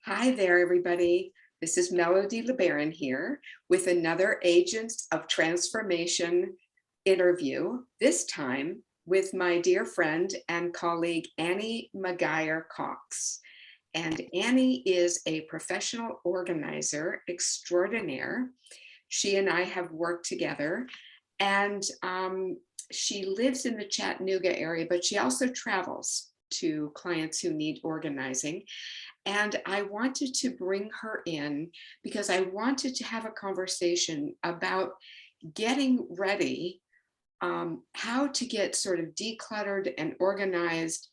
Hi there, everybody. This is Melody LeBaron here with another Agents of Transformation interview, this time with my dear friend and colleague, Annie McGuyer Cox. And Annie is a professional organizer extraordinaire. She and I have worked together, and she lives in the Chattanooga area, but she also travels to clients who need organizing. And I wanted to bring her in because I wanted to have a conversation about getting ready, how to get sort of decluttered and organized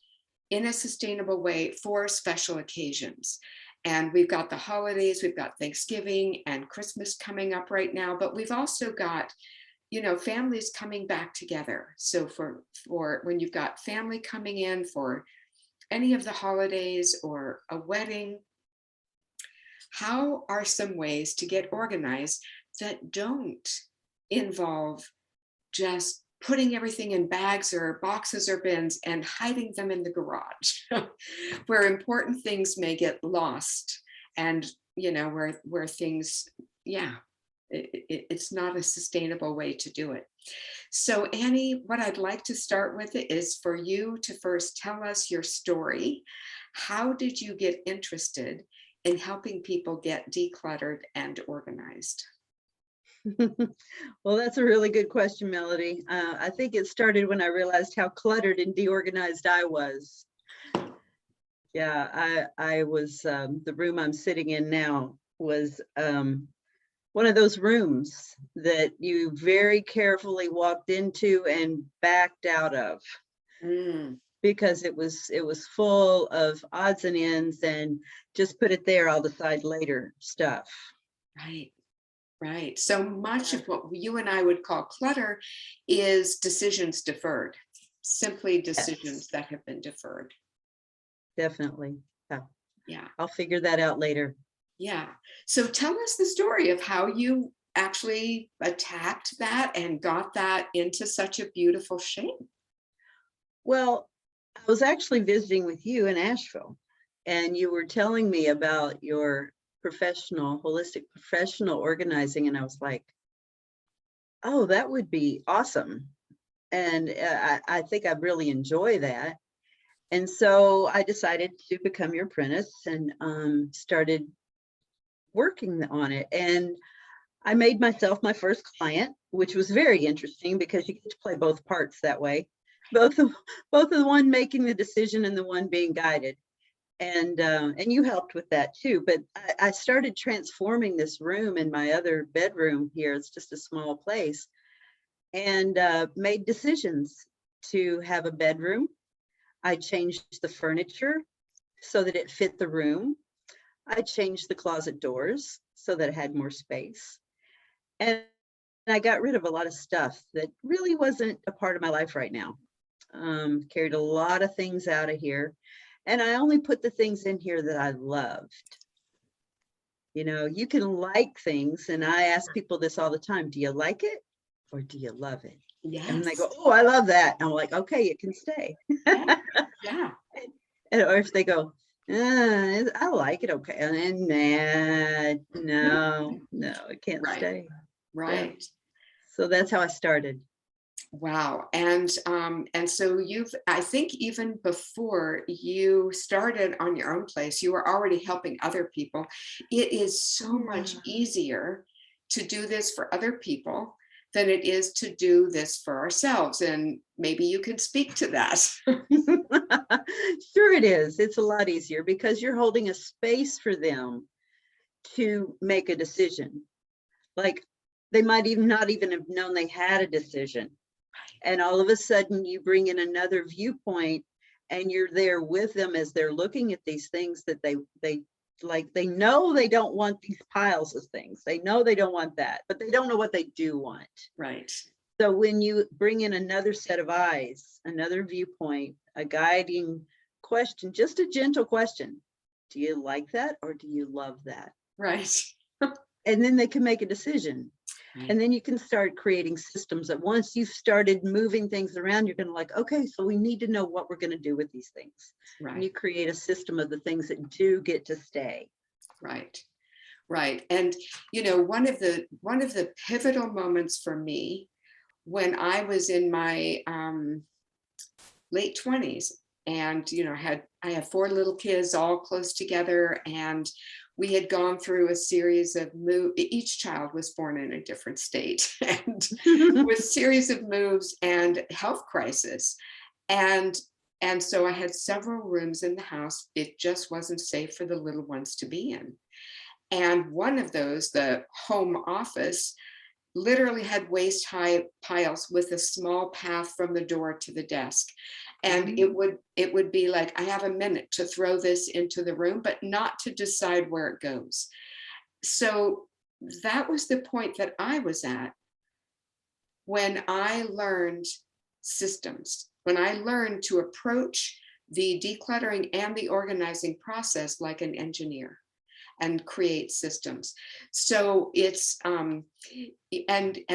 in a sustainable way for special occasions. And we've got the holidays, we've got Thanksgiving and Christmas coming up right now, but we've also got, families coming back together. So for when you've got family coming in for any of the holidays or a wedding, how are some ways to get organized that don't involve just putting everything in bags or boxes or bins and hiding them in the garage, where important things may get lost, and where things, yeah, it's not a sustainable way to do it. So Annie, what I'd like to start with is for you to first tell us your story. How did you get interested in helping people get decluttered and organized? Well, that's a really good question, Melody. I think it started when I realized how cluttered and deorganized I was. Yeah, I was, the room I'm sitting in now was one of those rooms that you very carefully walked into and backed out of, because it was full of odds and ends and just put it there, I'll decide later stuff. Right. Right. So much of what you and I would call clutter is decisions deferred, simply decisions that have been deferred. Definitely. Yeah. Yeah. I'll figure that out later. Yeah. So tell us the story of how you actually attacked that and got that into such a beautiful shape. Well, I was actually visiting with you in Asheville, and you were telling me about your holistic professional organizing, and I was like, oh, that would be awesome. And I think I'd really enjoy that. And so I decided to become your apprentice and started working on it. And I made myself my first client, which was very interesting because you get to play both parts that way. Both of the one making the decision and the one being guided. And you helped with that too. But I started transforming this room in my other bedroom here. It's just a small place, and made decisions to have a bedroom. I changed the furniture so that it fit the room. I changed the closet doors so that it had more space. And I got rid of a lot of stuff that really wasn't a part of my life right now. Carried a lot of things out of here. And I only put the things in here that I loved. You can like things. And I ask people this all the time. Do you like it or do you love it? Yes. And they go, oh, I love that. And I'm like, okay, it can stay. Yeah. Yeah. Or if they go, I like it, okay. And then, no, it can't stay. Right. Yeah. So that's how I started. Wow. And so I think even before you started on your own place, you were already helping other people. It is so much easier to do this for other people than it is to do this for ourselves. And maybe you can speak to that. Sure it is. It's a lot easier because you're holding a space for them to make a decision. Like they might even not even have known they had a decision. And all of a sudden you bring in another viewpoint and you're there with them as they're looking at these things that they know they don't want these piles of things. They know they don't want that, but they don't know what they do want. Right. So when you bring in another set of eyes, another viewpoint, a guiding question, just a gentle question, do you like that or do you love that? Right. And then they can make a decision. And then you can start creating systems that once you've started moving things around, you're going to like, okay, so we need to know what we're going to do with these things. Right. And you create a system of the things that do get to stay. Right. Right. And, you know, one of the pivotal moments for me when I was in my late 20s and, you know, I have four little kids all close together, and we had gone through a series of each child was born in a different state and with series of moves and health crisis. And and so I had several rooms in the house. It just wasn't safe for the little ones to be in. And one of those, the home office, literally had waist high piles with a small path from the door to the desk. And Mhm. it would be like, I have a minute to throw this into the room, but not to decide where it goes. So that was the point that I was at when I learned systems, when I learned to approach the decluttering and the organizing process like an engineer and create systems. So it's and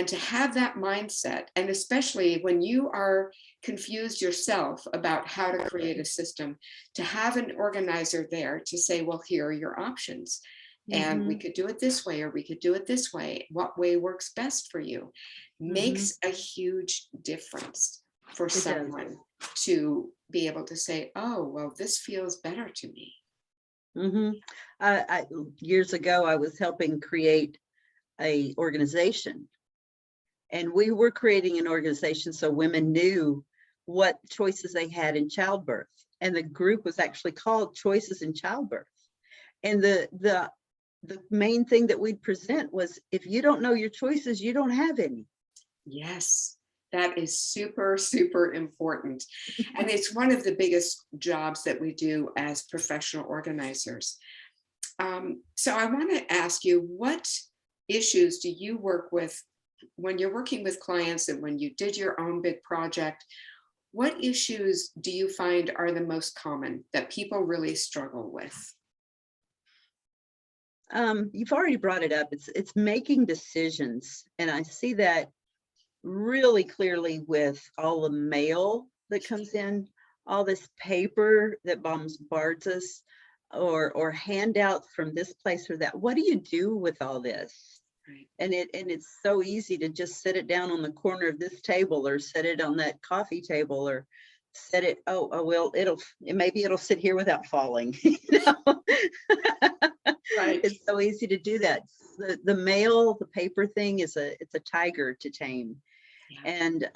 to have that mindset, and especially when you are confused yourself about how to create a system, to have an organizer there to say, well, here are your options. And we Mhm. could do it this way, or we could do it this way. What way works best for you? Mhm. Makes a huge difference for It does. someone to be able to say, oh, well, this feels better to me. Mhm. Years ago, I was helping create a organization, and we were creating an organization so women knew what choices they had in childbirth. And the group was actually called Choices in Childbirth. And the main thing that we'd present was, if you don't know your choices, you don't have any. Yes, that is super, super important. And it's one of the biggest jobs that we do as professional organizers. So I want to ask you, what issues do you work with when you're working with clients and when you did your own big project? What issues do you find are the most common that people really struggle with? You've already brought it up. It's making decisions, and I see that really clearly with all the mail that comes in, all this paper that bombards us, or handouts from this place or that. What do you do with all this? Right. And it's so easy to just set it down on the corner of this table, or set it on that coffee table, or set it, well, maybe it'll sit here without falling. Right. It's so easy to do that. The mail, the paper thing it's a tiger to tame. Yeah. And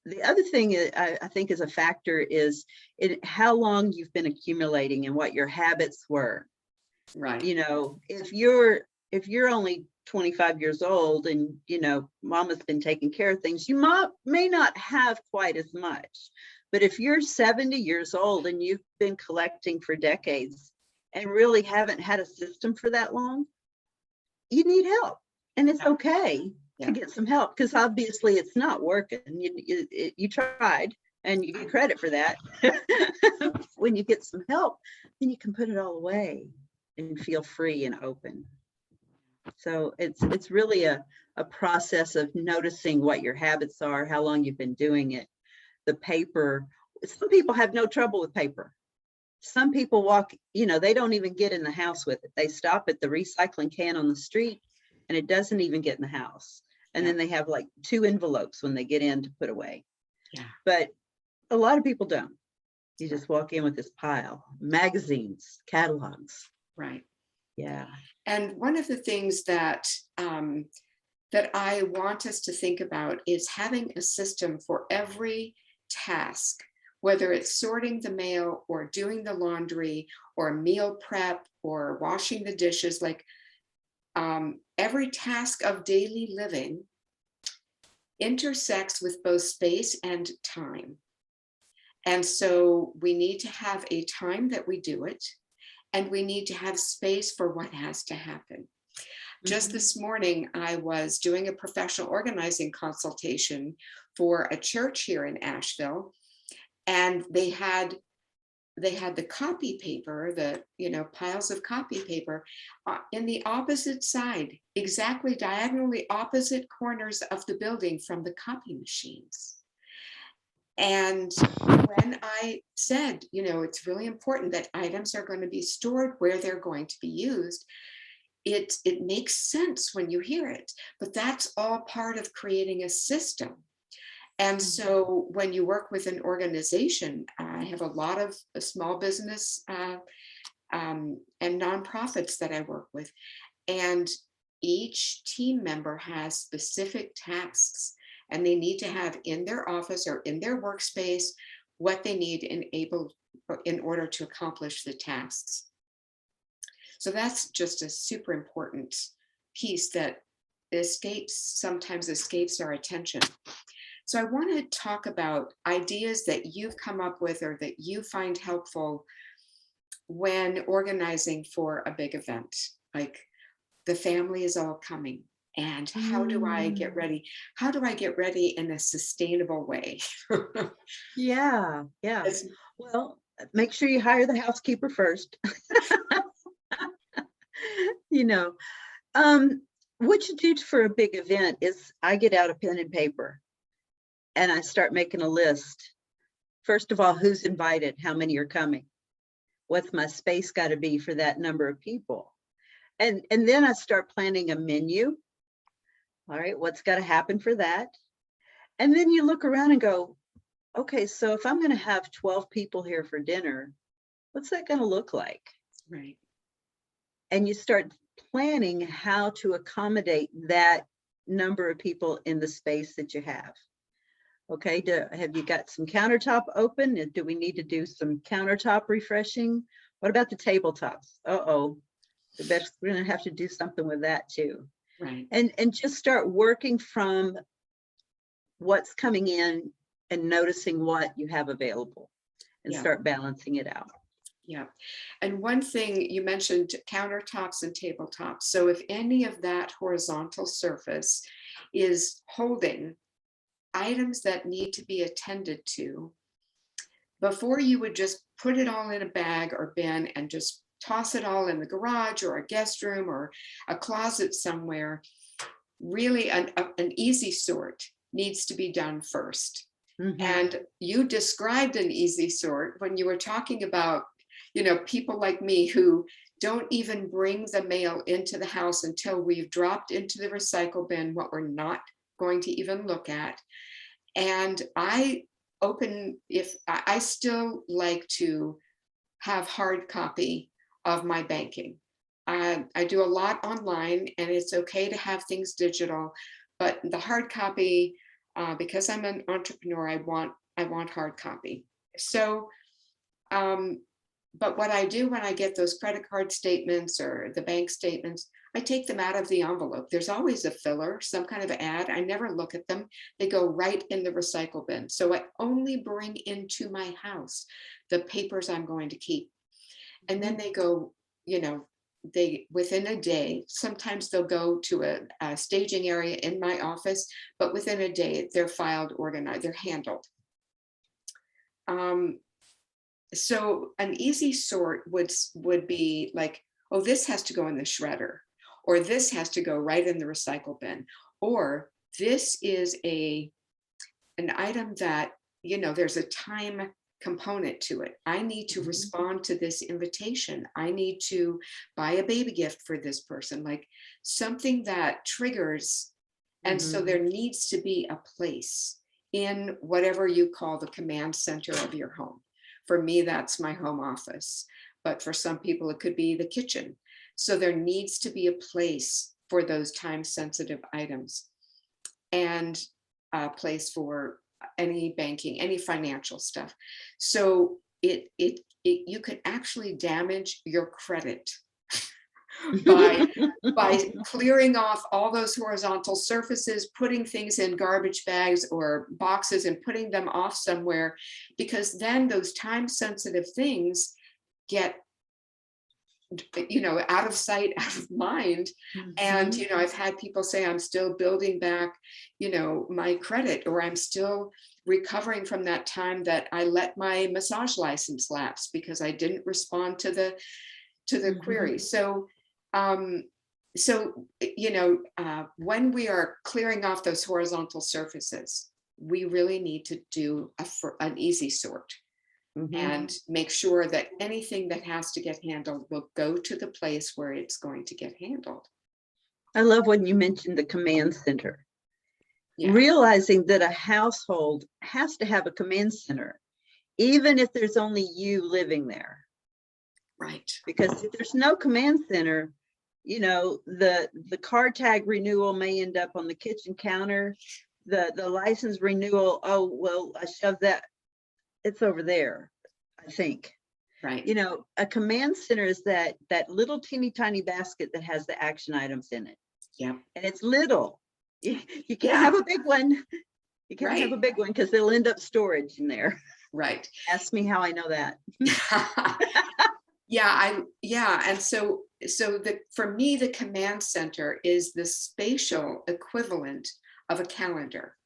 the other thing I think is a factor is how long you've been accumulating and what your habits were. Right. You know, if you're only 25 years old, and mama's been taking care of things, you may not have quite as much. But if you're 70 years old and you've been collecting for decades and really haven't had a system for that long, you need help. And it's Yeah. okay to Yeah. get some help, because obviously it's not working. You tried, and you get credit for that. When you get some help, then you can put it all away and feel free and open. So it's really a process of noticing what your habits are, how long you've been doing it. The paper, some people have no trouble with paper. Some people they don't even get in the house with it. They stop at the recycling can on the street, and it doesn't even get in the house. And Yeah. then they have like 2 envelopes when they get in to put away. Yeah. But a lot of people don't. You Right. just walk in with this pile, magazines, catalogs. Right. Yeah. And one of the things that I want us to think about is having a system for every task, whether it's sorting the mail or doing the laundry or meal prep or washing the dishes, like every task of daily living intersects with both space and time. And so we need to have a time that we do it, and we need to have space for what has to happen. Just Mhm. this morning, I was doing a professional organizing consultation for a church here in Asheville, and they had the copy paper, the piles of copy paper in the opposite side, exactly diagonally opposite corners of the building from the copy machines. And when I said, it's really important that items are going to be stored where they're going to be used, it makes sense when you hear it, but that's all part of creating a system. And so when you work with an organization, I have a lot of small business and nonprofits that I work with, and each team member has specific tasks, and they need to have in their office or in their workspace what they need in order to accomplish the tasks. So that's just a super important piece that sometimes escapes our attention. So I want to talk about ideas that you've come up with or that you find helpful when organizing for a big event, like the family is all coming. And how do I get Mm, ready? How do I get ready in a sustainable way? yeah, yeah. It's- Well, make sure you hire the housekeeper first. You know, um, what you do for a big event is I get out a pen and paper and I start making a list. First of all, who's invited? How many are coming? What's my space got to be for that number of people? And then I start planning a menu. All right, what's got to happen for that? And then you look around and go, okay, so if I'm going to have 12 people here for dinner, what's that going to look like? right. And you start planning how to accommodate that number of people in the space that you have. Okay, have you got some countertop open? Do we need to do some countertop refreshing? What about the tabletops? Uh-oh, we're gonna have to do something with that too. Right. And just start working from what's coming in and noticing what you have available and Yeah. start balancing it out. Yeah. And one thing you mentioned, countertops and tabletops. So if any of that horizontal surface is holding items that need to be attended to, before you would just put it all in a bag or bin and just toss it all in the garage or a guest room or a closet somewhere, really an easy sort needs to be done first. Mhm. And you described an easy sort when you were talking about, people like me who don't even bring the mail into the house until we've dropped into the recycle bin what we're not going to even look at. And I still like to have hard copy of my banking. I do a lot online, and it's okay to have things digital, but the hard copy, because I'm an entrepreneur, I want hard copy. So, um, but what I do when I get those credit card statements or the bank statements, I take them out of the envelope. There's always a filler, some kind of ad. I never look at them. They go right in the recycle bin. So I only bring into my house the papers I'm going to keep. And then they go, they within a day, sometimes they'll go to a staging area in my office, but within a day they're filed, organized, they're handled. Um, so an easy sort would be like, oh, this has to go in the shredder, or this has to go right in the recycle bin, or this is an item that, there's a time component to it. I need to Mhm. respond to this invitation. I need to buy a baby gift for this person, like something that triggers. And so Mhm. there needs to be a place in whatever you call the command center of your home. For me, that's my home office. But for some people, it could be the kitchen. So there needs to be a place for those time sensitive items and a place for any banking, any financial stuff. So you could actually damage your credit by clearing off all those horizontal surfaces, putting things in garbage bags or boxes and putting them off somewhere, because then those time sensitive things get, out of sight, out of mind. And, Mhm. I've had people say, I'm still building back, my credit, or I'm still recovering from that time that I let my massage license lapse because I didn't respond to the query. Mhm. Um, when we are clearing off those horizontal surfaces, we really need to do an easy sort Mhm. and make sure that anything that has to get handled will go to the place where it's going to get handled. I love when you mentioned the command center. Yeah, Realizing that a household has to have a command center, even if there's only you living there. right. Because if there's no command center, you know, the car tag renewal may end up on the kitchen counter. The license renewal, oh, well, I shoved that, it's over there, I think. Right. You know, a command center is that little teeny tiny basket that has the action items in it. Yeah. And it's little. You can't Yeah. have a big one. You can't have a Right. big one because they'll end up storage in there. Right. Ask me how I know that. Yeah, and so for me, the command center is the spatial equivalent of a calendar.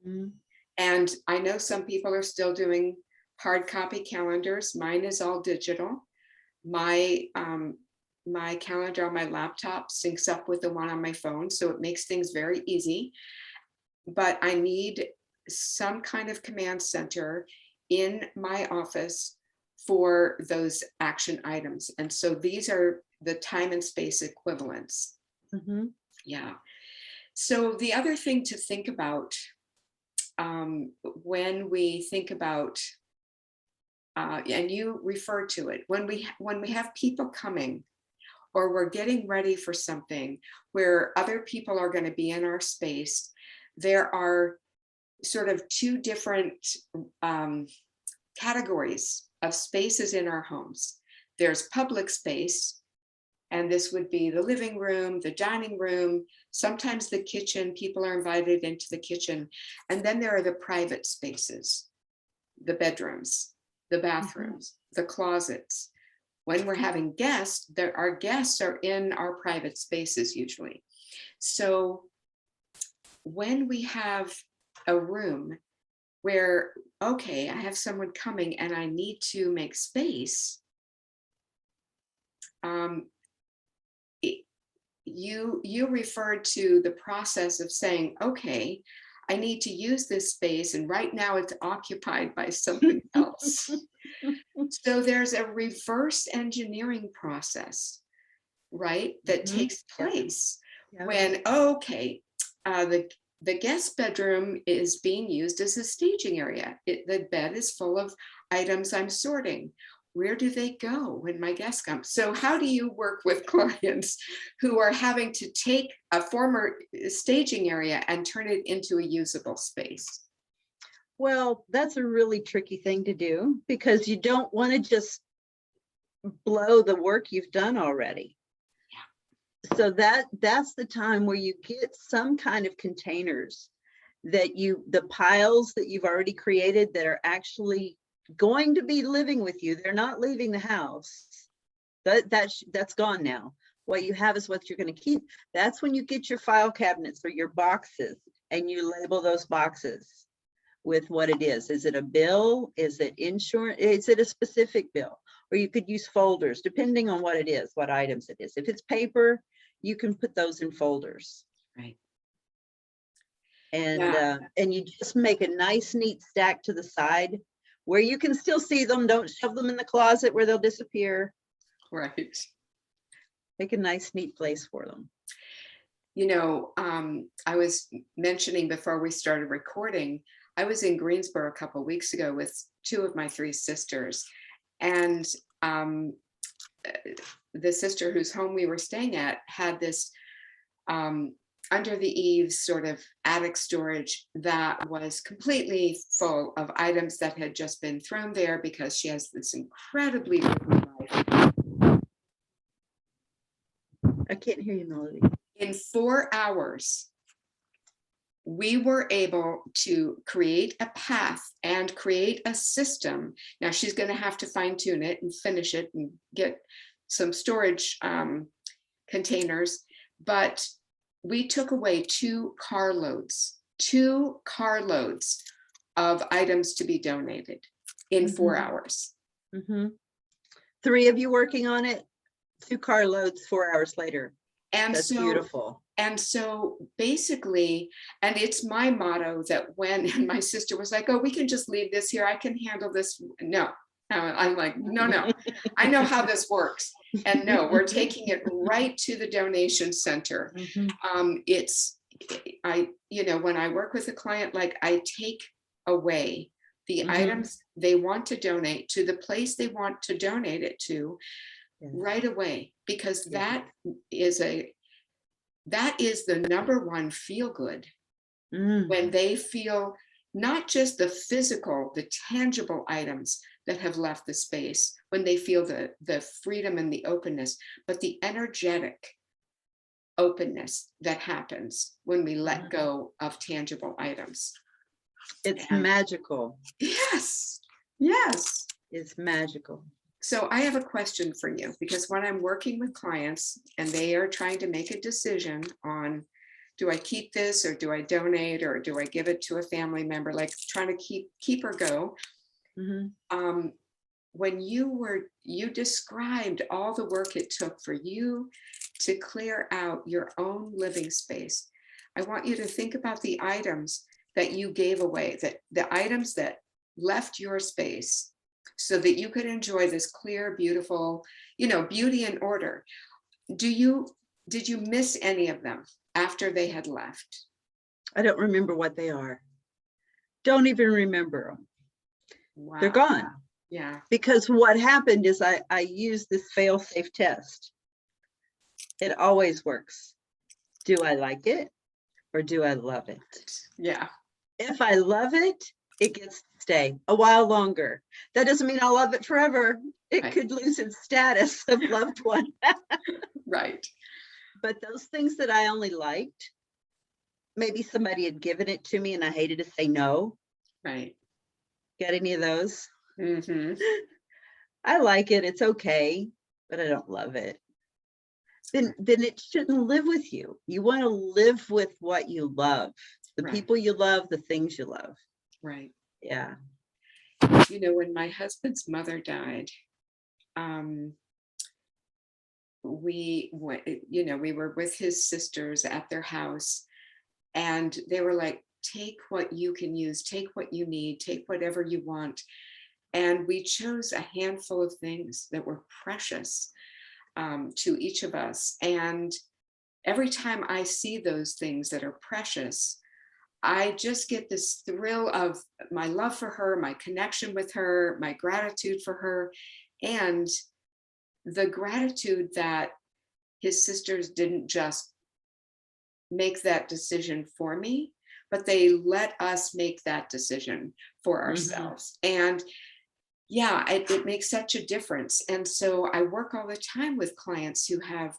Mhm. And I know some people are still doing hard copy calendars. Mine is all digital. My calendar on my laptop syncs up with the one on my phone, so it makes things very easy. But I need some kind of command center in my office for those action items. And so these are the time and space equivalents. Mhm. Yeah. So the other thing to think about when we think about, and you refer to it, when we have people coming or we're getting ready for something where other people are going to be in our space, there are sort of two different categories of spaces in our homes. There's public space, and this would be the living room, the dining room, sometimes the kitchen. People are invited into the kitchen. And then there are the private spaces, the bedrooms, the bathrooms, the closets. When we're having guests, our guests are in our private spaces usually. So when we have a room where, okay, I have someone coming and I need to make space, you referred to the process of saying, okay, I need to use this space, and right now it's occupied by something else. So there's a reverse engineering process, right, that Mhm. takes place Yep. when, okay, the guest bedroom is being used as a staging area. The bed is full of items I'm sorting. Where do they go when my guests come? So how do you work with clients who are having to take a former staging area and turn it into a usable space? Well, that's a really tricky thing to do because you don't want to just blow the work you've done already. So that's the time where you get some kind of containers that the piles that you've already created that are actually going to be living with you. They're not leaving the house. That's gone now. What you have is what you're going to keep. That's when you get your file cabinets or your boxes and you label those boxes with what it is. Is it a bill? Is it insurance? Is it a specific bill? Or you could use folders depending on what it is, what items it is. If it's paper, you can put those in folders. Right. And Yeah. and you just make a nice neat stack to the side where you can still see them. Don't shove them in the closet where they'll disappear. Right. Make a nice neat place for them. You know, I was mentioning before we started recording, I was in Greensboro a couple of weeks ago with two of my three sisters, and the sister whose home we were staying at had this under the eaves sort of attic storage that was completely full of items that had just been thrown there because she has this incredibly busy life. I can't hear you, Melody. In 4 hours, we were able to create a path and create a system. Now she's going to have to fine tune it and finish it and get some storage containers, but we took away 2 carloads of items to be donated in 4 hours. Mm-hmm. 3 of you working on it, 2 carloads 4 hours later. And That's so, beautiful. And so basically, and it's my motto that when, and my sister was like, oh, we can just leave this here. I can handle this. No, I'm like, no, I know how this works. And no, we're taking it right to the donation center. When I work with a client, like I take away the items they want to donate to the place they want to donate it to right away, because that is the number one feel good when they feel not just the physical, the tangible items that have left the space, when they feel the freedom and the openness, but the energetic openness that happens when we let go of tangible items. It's magical. Yes. It's magical. So I have a question for you, because when I'm working with clients and they are trying to make a decision on, do I keep this or do I donate or do I give it to a family member, like trying to keep or go. When you described all the work it took for you to clear out your own living space, I want you to think about the items that you gave away, that the items that left your space so that you could enjoy this clear, beautiful, beauty and order. Did you miss any of them after they had left? I don't remember what they are. Don't even remember them. Wow. They're gone. Yeah. Because what happened is I used this fail-safe test. It always works. Do I like it or do I love it? Yeah. If I love it, it gets to stay a while longer. That doesn't mean I'll love it forever. It could lose its status of loved one. Right. But those things that I only liked, maybe somebody had given it to me and I hated to say no. Right. Got any of those? Mm-hmm. I like it. It's okay, but I don't love it. Then it shouldn't live with you. You want to live with what you love, the people you love, the things you love. Right. Yeah. When my husband's mother died, we were with his sisters at their house, and they were like, take what you can use, take what you need, take whatever you want. And we chose a handful of things that were precious to each of us. And every time I see those things that are precious, I just get this thrill of my love for her, my connection with her, my gratitude for her, and the gratitude that his sisters didn't just make that decision for me, but they let us make that decision for ourselves. And yeah, it makes such a difference. And so I work all the time with clients who have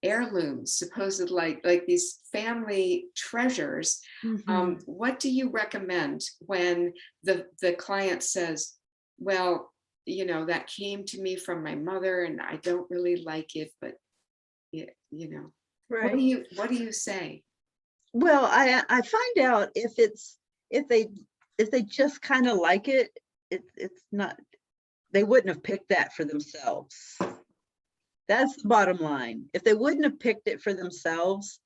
heirlooms, supposed like these family treasures. What do you recommend when the client says, well, that came to me from my mother and I don't really like it, but Right. What do you say? Well, I find out if they just kind of like it, it's not, they wouldn't have picked that for themselves. That's the bottom line. If they wouldn't have picked it for themselves,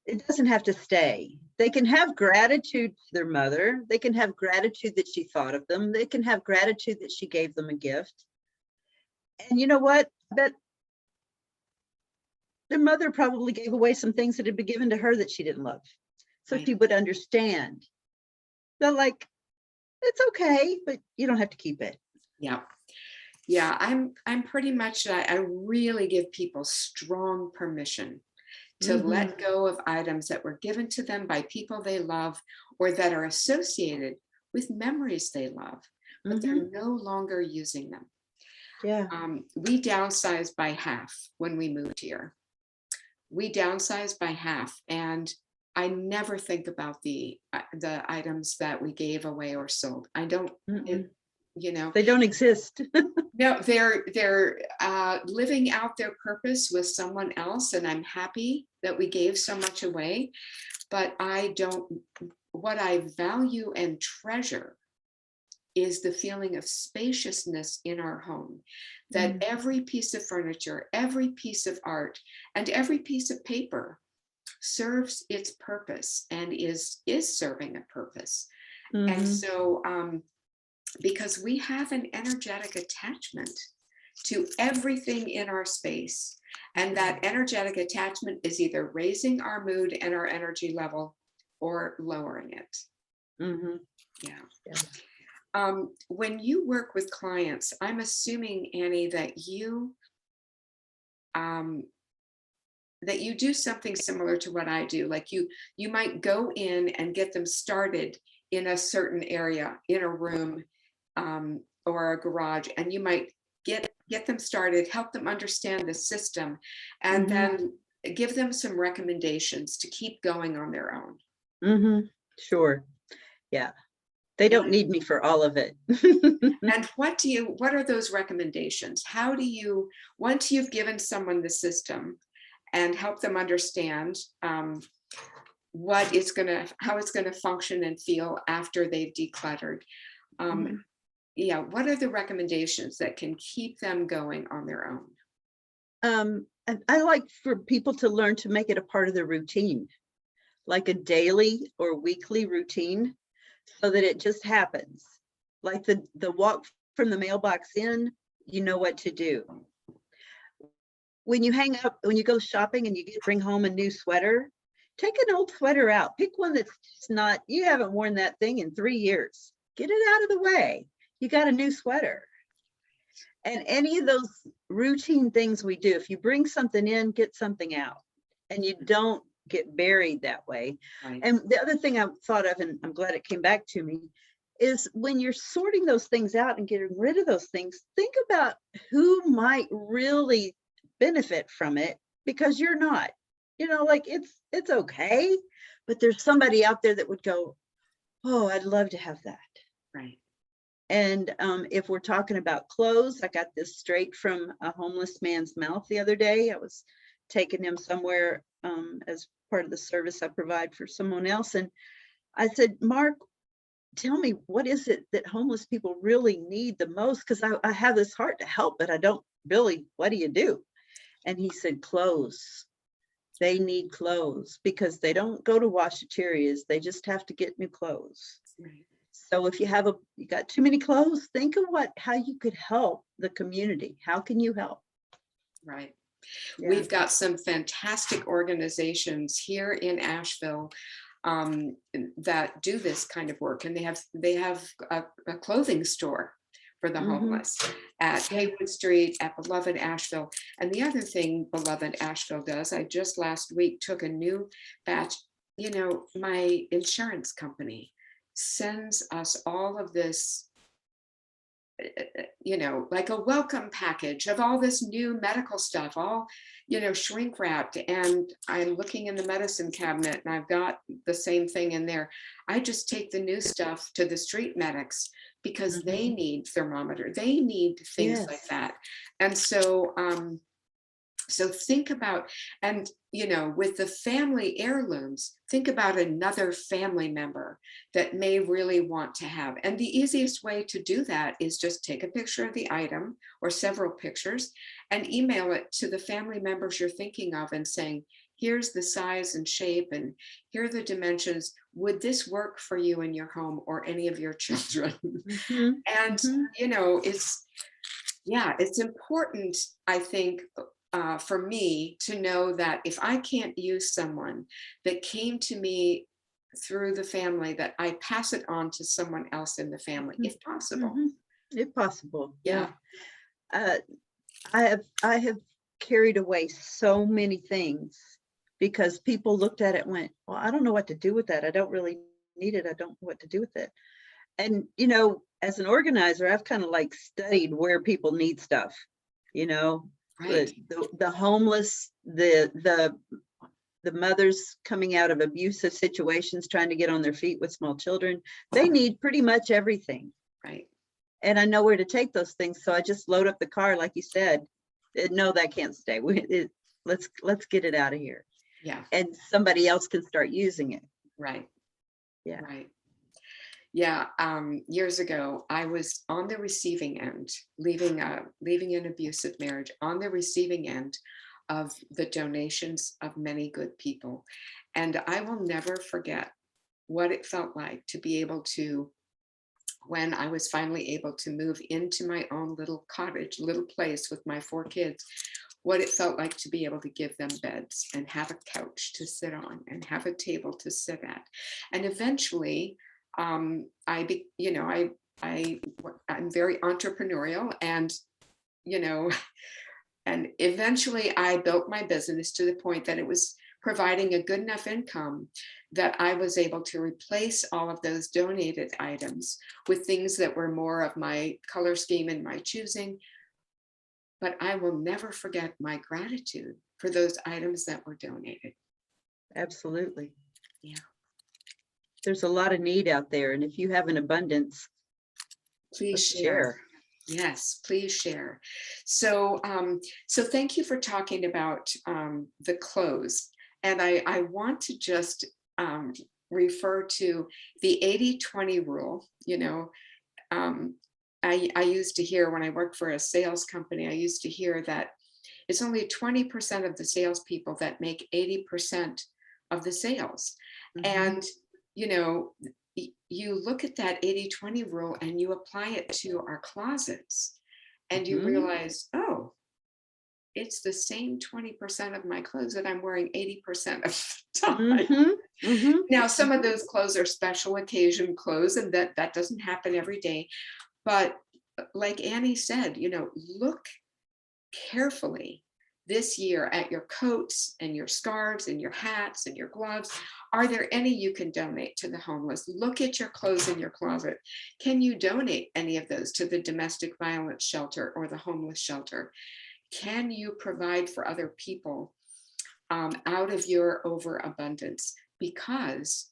it doesn't have to stay. They can have gratitude to their mother. They can have gratitude that she thought of them. They can have gratitude that she gave them a gift. And you know what? That their mother probably gave away some things that had been given to her that she didn't love. So she would understand. They're like, it's okay, but you don't have to keep it. Yeah. Yeah, I'm pretty much, I really give people strong permission to let go of items that were given to them by people they love or that are associated with memories they love, but they're no longer using them. Yeah. We downsized by half when we moved here. We downsized by half, and I never think about the items that we gave away or sold. I don't, they don't exist. No, they're living out their purpose with someone else, and I'm happy that we gave so much away. But what I value and treasure is the feeling of spaciousness in our home, that every piece of furniture, every piece of art, and every piece of paper serves its purpose and is serving a purpose. And Mhm. so, because we have an energetic attachment to everything in our space, and that energetic attachment is either raising our mood and our energy level or lowering it. Mhm. Yeah. Yes. When you work with clients, I'm assuming, Annie, um, that you do something similar to what I do. Like you might go in and get them started in a certain area, in a room, or a garage, and you might get them started, help them understand the system, and Mhm. then give them some recommendations to keep going on their own. Mhm. Sure. Yeah. They don't And need me for all of it. and what are those recommendations? How do you, once you've given someone the system and help them understand, how it's gonna function and feel after they've decluttered. Um, Mhm. yeah, what are the recommendations that can keep them going on their own? And I like for people to learn to make it a part of their routine, like a daily or weekly routine, so that it just happens. Like the walk from the mailbox in, you know what to do. When you go shopping and bring home a new sweater, take an old sweater out. Pick one that's just not, you haven't worn that thing in 3 years. Get it out of the way. You got a new sweater. And any of those routine things we do, if you bring something in, get something out, and you don't get buried that way. Right. And the other thing I thought of, and I'm glad it came back to me, is when you're sorting those things out and getting rid of those things, think about who might really benefit from it, because you're not. Like it's okay, but there's somebody out there that would go, "Oh, I'd love to have that." Right. And if we're talking about clothes, I got this straight from a homeless man's mouth the other day. I was taking him somewhere as part of the service I provide for someone else. And I said, "Mark, tell me, what is it that homeless people really need the most? Because I have this heart to help, but I don't really, what do you do?" And he said, "Clothes. They need clothes because they don't go to washaterias. They just have to get new clothes." Right. So if you got too many clothes, think of how you could help the community. How can you help? Right. Yeah. We've got some fantastic organizations here in Asheville, that do this kind of work, and they have a clothing store for the Hmm. homeless at Yeah. Haywood Street, at Beloved Asheville. And the other thing Beloved Asheville does, I just last week took a new batch. My insurance company sends us all of this, like a welcome package of all this new medical stuff, all, shrink wrapped. And I'm looking in the medicine cabinet and I've got the same thing in there. I just take the new stuff to the street medics because they Hmm. need thermometer, they need things like Yes. that. And so think about, and with the family heirlooms, think about another family member that may really want to have. And the easiest way to do that is just take a picture of the item or several pictures and email it to the family members you're thinking of and saying, here's the size and shape and here are the dimensions. Would this work for you in your home or any of your children? Hmm. And Hmm. it's, yeah, it's important, I think, for me to know that if I can't use someone that came to me through the family, that I pass it on to someone else in the family, if possible. Hmm. If possible. Yeah. Yeah, Uh, I have carried away so many things because people looked at it and went, "Well, I don't know what to do with that. I don't really need it. I don't know what to do with it." And as an organizer, I've kind of like studied where people need stuff. You know, right. the homeless, the mothers coming out of abusive situations, trying to get on their feet with small children. They need pretty much everything, Right. and I know where to take those things. So I just load up the car, like you said. No, that can't stay. Let's get it out of here, Yeah. and somebody else can start using it. Right. Yeah. Right. Yeah. Years ago, I was on the receiving end, leaving an abusive marriage, on the receiving end of the donations of many good people. And I will never forget what it felt like to be able to, when I was finally able to move into my own little cottage, little place with my 4 kids, what it felt like to be able to give them beds and have a couch to sit on and have a table to sit at. And eventually, I'm very entrepreneurial, and you know, and eventually I built my business to the point that it was providing a good enough income that I was able to replace all of those donated items with things that were more of my color scheme and my choosing. But I will never forget my gratitude for those items that were donated. Absolutely. Yeah. There's a lot of need out there. And if you have an abundance, Please let's share. Yes, please share. So, so thank you for talking about the clothes. And I want to just refer to the 80-20 rule. I used to hear, when I worked for a sales company, I used to hear that it's only 20% of the salespeople that make 80% of the sales. And, you look at that 80-20 rule and you apply it to our closets, and you realize, oh, it's the same 20% of my clothes that I'm wearing 80% of the time. Now, some of those clothes are special occasion clothes, and that doesn't happen every day. But like Annie said, look carefully this year at your coats and your scarves and your hats and your gloves. Are there any you can donate to the homeless? Look at your clothes in your closet. Can you donate any of those to the domestic violence shelter or the homeless shelter? Can you provide for other people out of your overabundance? Because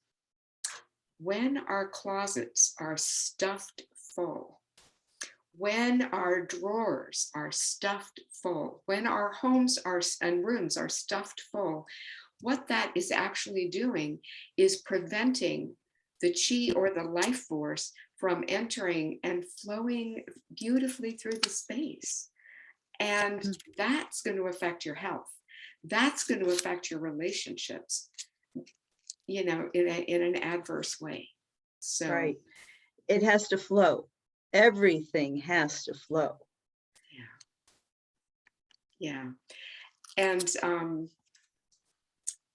when our closets are stuffed full, when our drawers are stuffed full, when our homes and rooms are stuffed full, what that is actually doing is preventing the chi, or the life force, from entering and flowing beautifully through the space. And that's going to affect your health. That's going to affect your relationships, in an adverse way. So, right. It has to flow. Everything has to flow. Yeah. And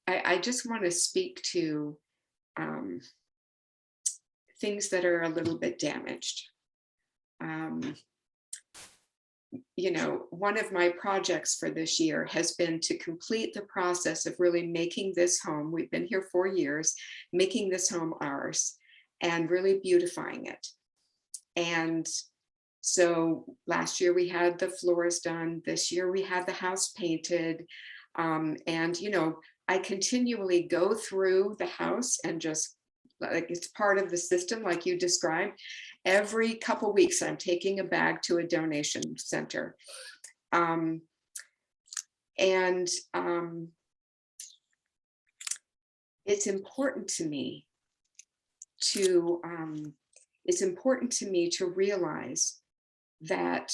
I just want to speak to things that are a little bit damaged. One of my projects for this year has been to complete the process of really making this home. We've been here 4 years, making this home ours and really beautifying it. And so last year we had the floors done. This year we had the house painted. And, I continually go through the house and just, like, it's part of the system, like you described. Every couple weeks, I'm taking a bag to a donation center. It's important to me to realize that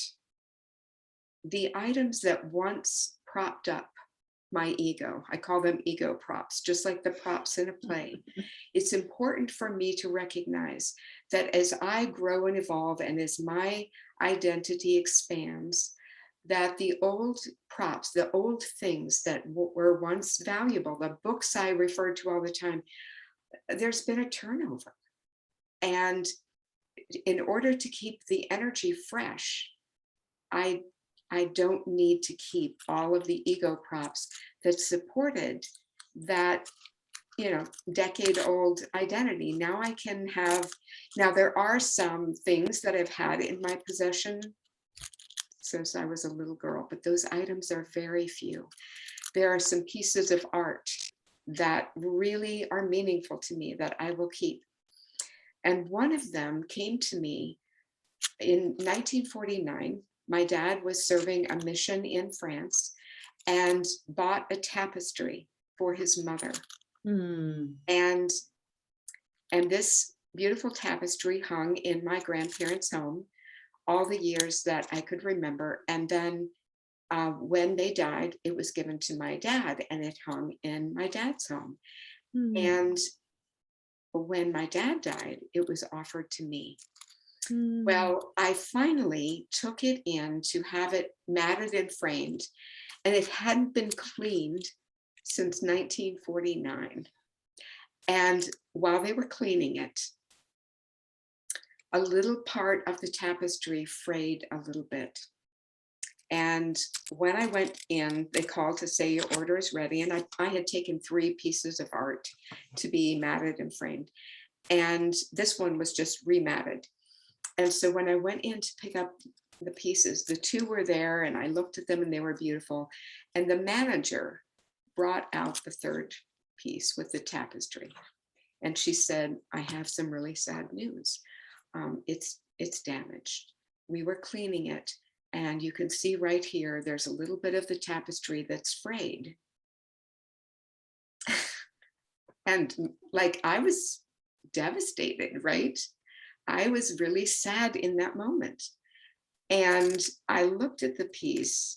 the items that once propped up my ego, I call them ego props, just like the props in a play. It's important for me to recognize that as I grow and evolve, and as my identity expands, that the old props, the old things that were once valuable, the books I referred to all the time, there's been a turnover. And in order to keep the energy fresh, I don't need to keep all of the ego props that supported that, decade-old identity. Now there are some things that I've had in my possession since I was a little girl, but those items are very few. There are some pieces of art that really are meaningful to me that I will keep. And one of them came to me in 1949. My dad was serving a mission in France and bought a tapestry for his mother. And this beautiful tapestry hung in my grandparents' home all the years that I could remember. And then when they died, it was given to my dad and it hung in my dad's home. Mm, And when my dad died, it was offered to me. mm. Well, I finally took it in to have it matted and framed, and it hadn't been cleaned since 1949. And while they were cleaning it, a little part of the tapestry frayed a little bit. And when I went in, they called to say your order is ready. And I had taken 3 pieces of art to be matted and framed. And this one was just rematted. And so when I went in to pick up the pieces, the 2 were there and I looked at them and they were beautiful. And the manager brought out the 3rd piece with the tapestry. And she said, I have some really sad news. It's damaged. We were cleaning it. And you can see right here, there's a little bit of the tapestry that's frayed. And like, I was devastated, right? I was really sad in that moment. And I looked at the piece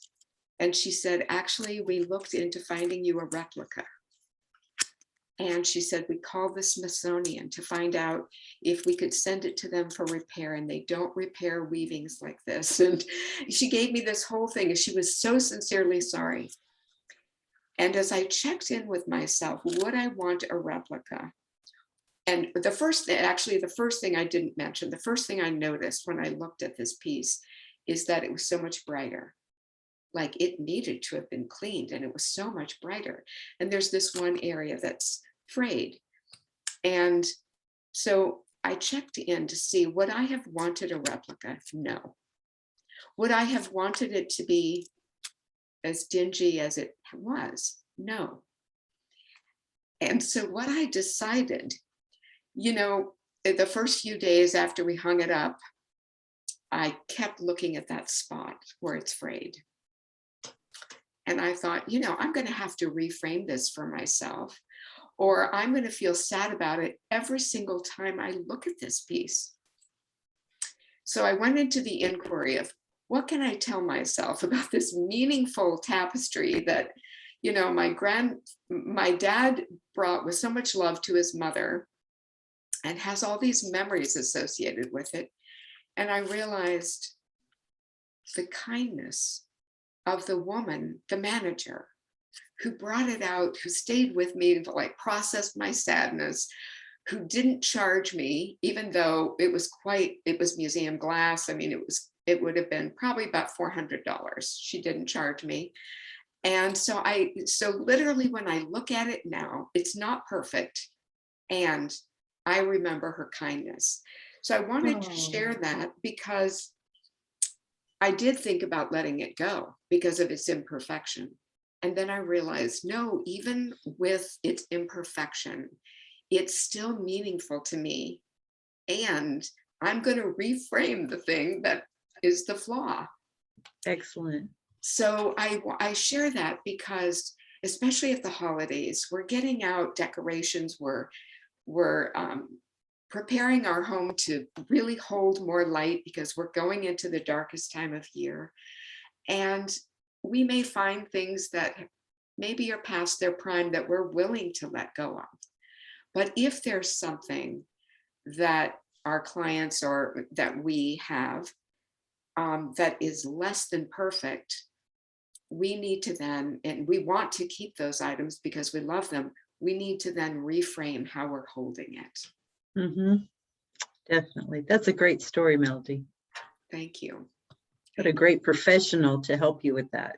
and she said, actually, we looked into finding you a replica. And she said, we called the Smithsonian to find out if we could send it to them for repair, and they don't repair weavings like this. And she gave me this whole thing, and she was so sincerely sorry. And as I checked in with myself, would I want a replica? And the first thing I didn't mention, the first thing I noticed when I looked at this piece is that it was so much brighter. Like, it needed to have been cleaned and it was so much brighter. And there's this one area that's frayed. And so I checked in to see, would I have wanted a replica? No. Would I have wanted it to be as dingy as it was? No. And so what I decided, the first few days after we hung it up, I kept looking at that spot where it's frayed. And I thought, I'm going to have to reframe this for myself, or I'm going to feel sad about it every single time I look at this piece. So I went into the inquiry of, what can I tell myself about this meaningful tapestry that, my dad brought with so much love to his mother and has all these memories associated with it. And I realized the kindness of the woman, the manager, who brought it out, who stayed with me to process my sadness, who didn't charge me, even though it was museum glass. I mean, it would have been probably about $400. She didn't charge me. And so literally when I look at it now, it's not perfect. And I remember her kindness. So I wanted to share that because I did think about letting it go because of its imperfection. And then I realized, no, even with its imperfection, it's still meaningful to me. And I'm going to reframe the thing that is the flaw. Excellent. So I share that because, especially at the holidays, we're getting out decorations, we're preparing our home to really hold more light because we're going into the darkest time of year. And we may find things that maybe are past their prime that we're willing to let go of. But if there's something that our clients or that we have that is less than perfect, we need to then, and we want to keep those items because we love them, we need to then reframe how we're holding it. Mm-hmm. Definitely. That's a great story, Melody. Thank you. What a great professional to help you with that.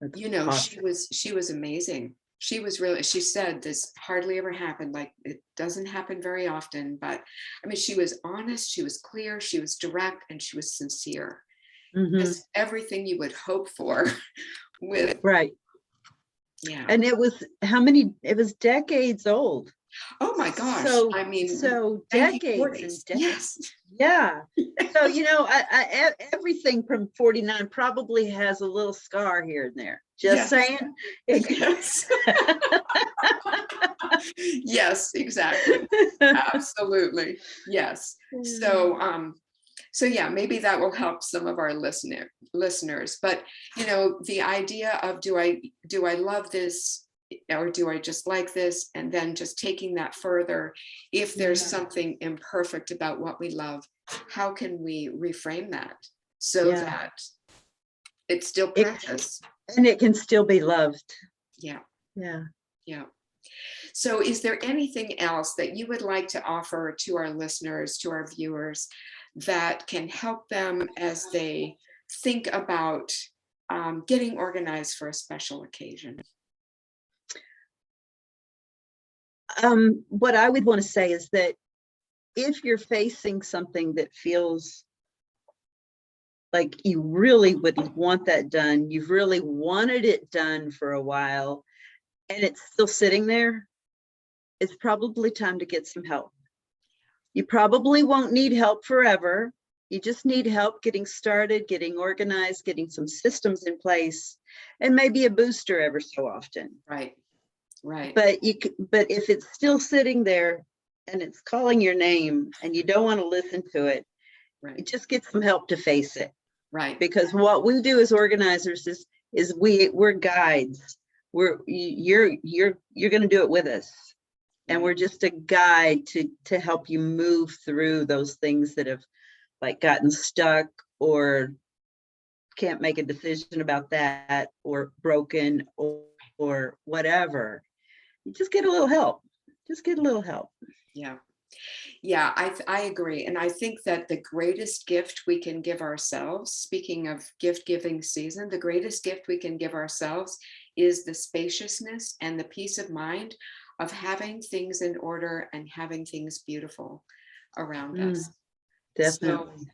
That's awesome. she was amazing. She said this hardly ever happened. Like, it doesn't happen very often, but I mean, she was honest, she was clear, she was direct, and she was sincere. Mm-hmm. Just everything you would hope for with. Right. Yeah. And it was decades old. Oh my gosh. So, I mean, so decades and decades. Yes. Yeah. So, everything from 49 probably has a little scar here and there. Just saying. Yes. Yes, exactly. Absolutely. Yes. So So yeah, maybe that will help some of our listeners. But you know, the idea of do I love this, or do I just like this? And then just taking that further, if there's Yeah. something imperfect about what we love, how can we reframe that so Yeah. that it's still It, precious? and it can still be loved. Yeah, Yeah. yeah. So is there anything else that you would like to offer to our listeners, to our viewers, that can help them as they think about getting organized for a special occasion? What I would want to say is that if you're facing something that feels like you really would want that done, you've really wanted it done for a while, and it's still sitting there, it's probably time to get some help. You probably won't need help forever. You just need help getting started, getting organized, getting some systems in place, and maybe a booster every so often. Right, right, But but if it's still sitting there and it's calling your name and you don't want to listen to it, right, just get some help to face it. right, Because what we do as organizers is we're guides. You're going to do it with us, and we're right, just a guide to help you move through those things that have like gotten stuck or can't make a decision about that, or broken, or whatever. You just get a little help. Just get a little help. yeah. Yeah, I agree. And I think that the greatest gift we can give ourselves, speaking of gift giving season, the greatest gift we can give ourselves is the spaciousness and the peace of mind of having things in order and having things beautiful around us. So, Definitely.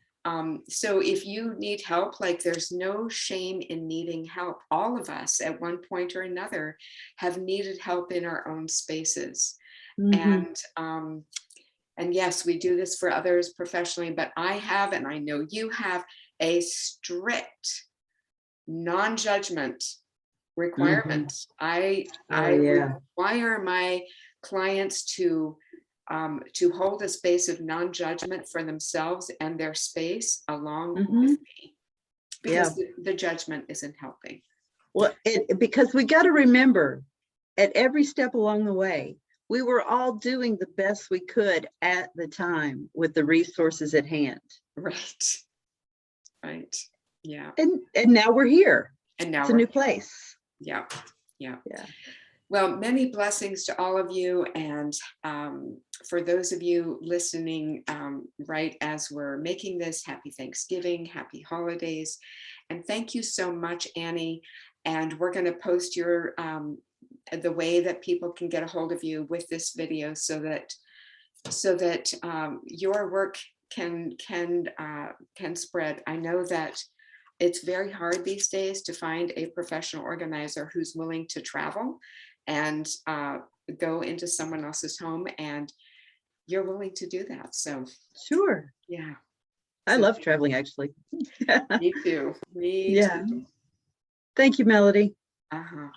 so if you need help, like there's no shame in needing help. All of us at one point or another have needed help in our own spaces. Mm-hmm. And yes, we do this for others professionally, but I have, and I know you have, a strict non-judgment Mm-hmm. requirement. Oh I yeah. require my clients to hold a space of non-judgment for themselves and their space along Mm-hmm. with me, Yeah. because the judgment isn't helping. Well, because we got to remember, at every step along the way, we were all doing the best we could at the time with the resources at hand. Right, right, yeah. And now we're here. And It's now a we're, new place. yeah, yeah. Yeah. Well, many blessings to all of you. And for those of you listening right as we're making this, happy Thanksgiving, happy holidays. And thank you so much, Annie. And we're going to post your the way that people can get a hold of you with this video so that your work can spread. I know that it's very hard these days to find a professional organizer who's willing to travel and go into someone else's home, and you're willing to do that. So Sure. yeah. I So love traveling, actually. me too. Me Yeah. too. Thank you, Melody. Uh-huh.